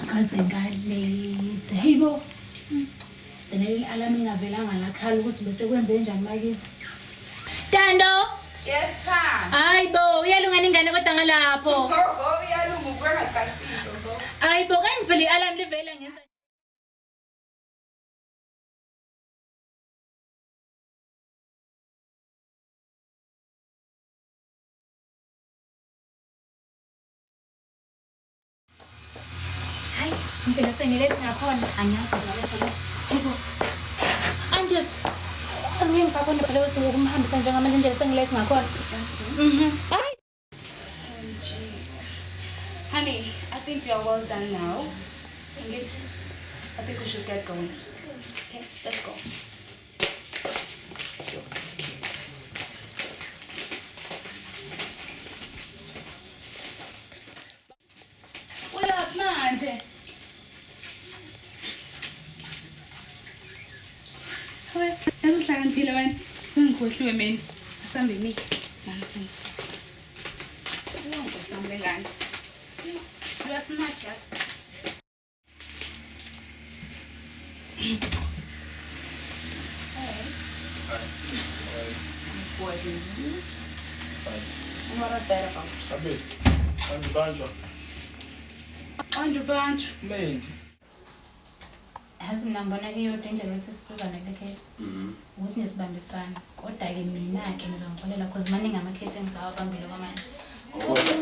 Akaze ngalethi. Hayibo. Leli alarm ingavelanga lakhala ukuthi bese kwenze njani makithi. Tando. Yes, sir. Hayibo, uyalungana ingane kodwa ngalapho. Oh, uyalunga ukwengasasilo go. Hayibo, kanti phela i-alarm livela ngenza. Hayi, ngifela sengilethi ngakhona. Angiyazi lapha. Hayibo. Andis. Angeke ngisabona phela ukuthi ngokumhambisa njengamanje nje sengilethi ngakhona. Hayi. Honey, I think you're well done now. I think we should get going. Okay, let's go. Uyaphi manje? Hayi, yakuhlakaniphile wena. Sengikhohliwe mina. Asambe mini. Nalapha. Uyangosambe ngani? You are smart, yes. And what was that about? Sabe, andibanjwa. Andrew, Mendi. Yazi mina ngibona iyodwa indlela yokuthi sisizane kule case. Ukuthi ngesibambisana. Kodwa-ke mina-ke ngizongixolela because maningi amakhesi engisawabambile kwamanje.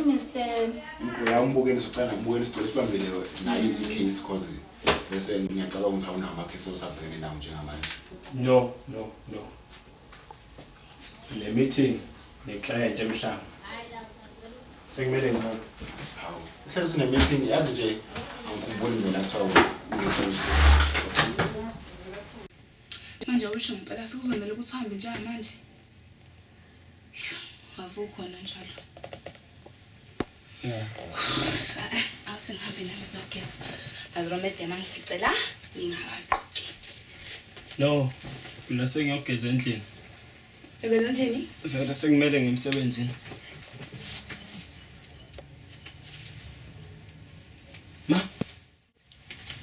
Mr. Ngiyambukeni sokuqala ngibukeni isicelo sibambile nayo i-case cause bese ngiyacabanga ukuthi awunamakhesi osabhekene nawo njengamanje. No. Le meeting ne-client emhlanga. Sekumele ngihambe. Hawu. Mhlawumbe une-meeting yazi nje angikhumbuli mina kuthiwa ungekhona. manje usho ngempela sikuzomela ukuthi uhambe njengamanje. Avukhona njalo. Yeah. Awuthi ngihambe nami nogeza. Aziromede mangifice la ngingakaqoqi. No. Mina sengiyogeza endlini. Egeza endlini? Vele sekumele ngemsebenzini.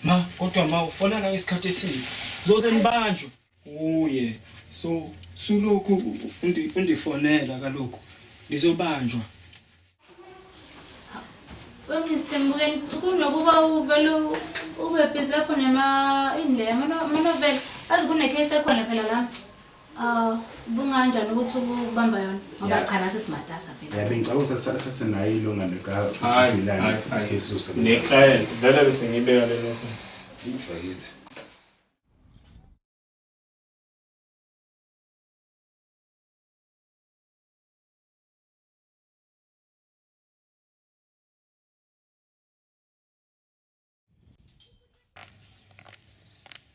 Ma, kodwa ma ufona la isikhathi esini. Uzoze nibanjwe. Uye. So, sulokhu undifonela kalokho. Nizobanjwa. Mr. Mbukeni, kunokuba ube busy lapho manovela. Azi kunecase ekhona phela la. Bunganjani ukuthi ubamba yona? Ngoba cha nasi simatasa phela. Yabo ngicabanga ukuthi asathathe nayo ilunga Hayi. case usebenza. Ne-client, vele bese ngibeka le nto. Ngifakile.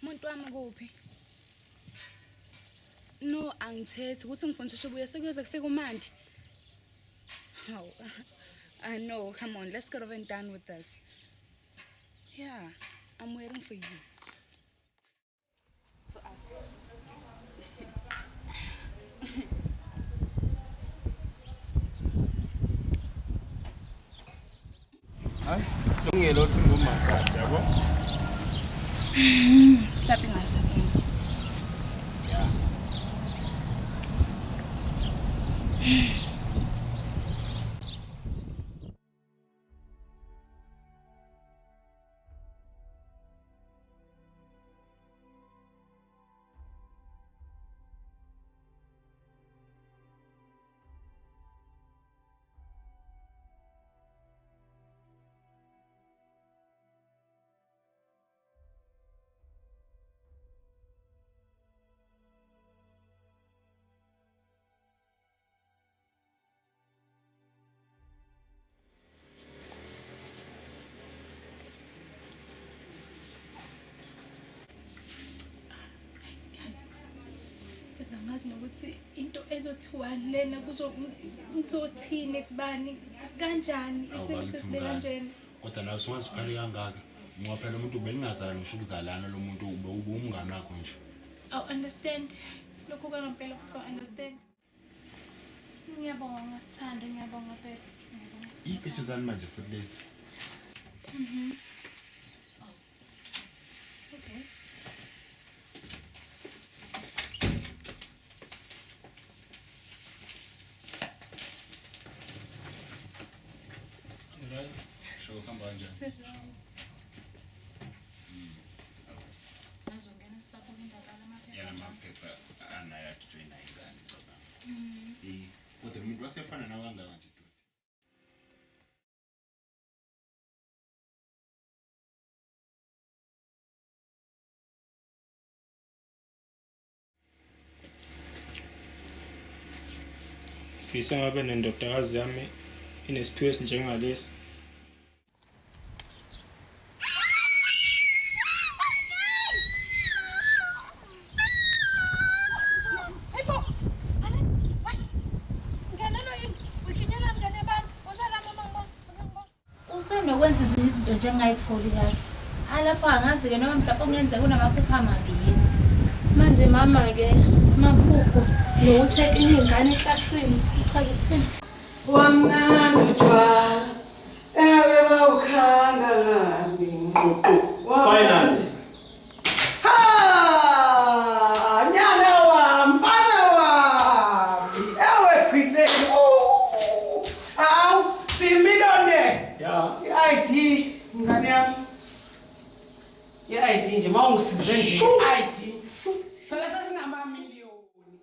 Umuntu wami kuphi? No, angithethi ukuthi ngifundishe ubuye sekuyoze kufika uMandi. Haw. I know, come on, let's get over and done with this. Yeah, I'm waiting for you. To us. Hayi, lungelo uthi ngumasaji yabo. Mhlawumbe ngasebenza. Yeah. Zangazi nokuthi into ezothiwa lena kuzothini kubani kanjani isimo sesibeka kanjani. Kodwa nawe singazi ukhali kangaka. Ngoba phela umuntu ubelingazala ngisho ukuzalana lo muntu ube umngane wakho nje. Understand. Lokho kwangempela ukuthi understand. Ngiyabonga Sithando, ngiyabonga phela. Ipictures zami manje futhi lezi. Right? Sure, come on, John. Serious. Azongena sakho indakala amaphepha. Yana maphepha anayo atujoyina ingane baba. Kodwa umuntu wasefana nawangaka nje. Fisa ngabe nendodakazi yami inesiphiwo esinjengalesi. Usenokwenza izinto njengayitholi kahle. Lapho angazi-ke noma mhlawumbe kungenzeka unamaphupha amabili. Manje mama-ke amaphupho nokuthi ekinye iy'ngane eklasini uchaza ukuthini? Wamnandi utshwala ewe bawukhanga ngani ngququ Finally. Nyana wami mfana wami ewe chitheni hawu similone Yeah. i-ID mngani yami i-ID nje ma ungisize nje i-ID phela sesingamamiliyoni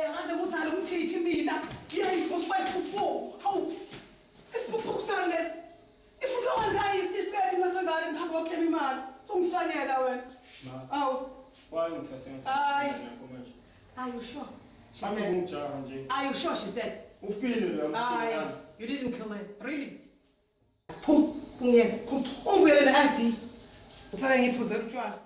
akaze nguzale umthithi mina usipho hawu isiphupho kusanlesi ifuka wenza isitifiketi masengane ngihamba yoklema imali songihlanyela wena awu Why ngithathe Ayi. manje? are you sure she's Manje dead ungijaha nje. are you sure she's dead Ufile la. you didn't kill her really phum ungiyeke phum ungiyele ne-ID usale ngiyiphuzela utshwala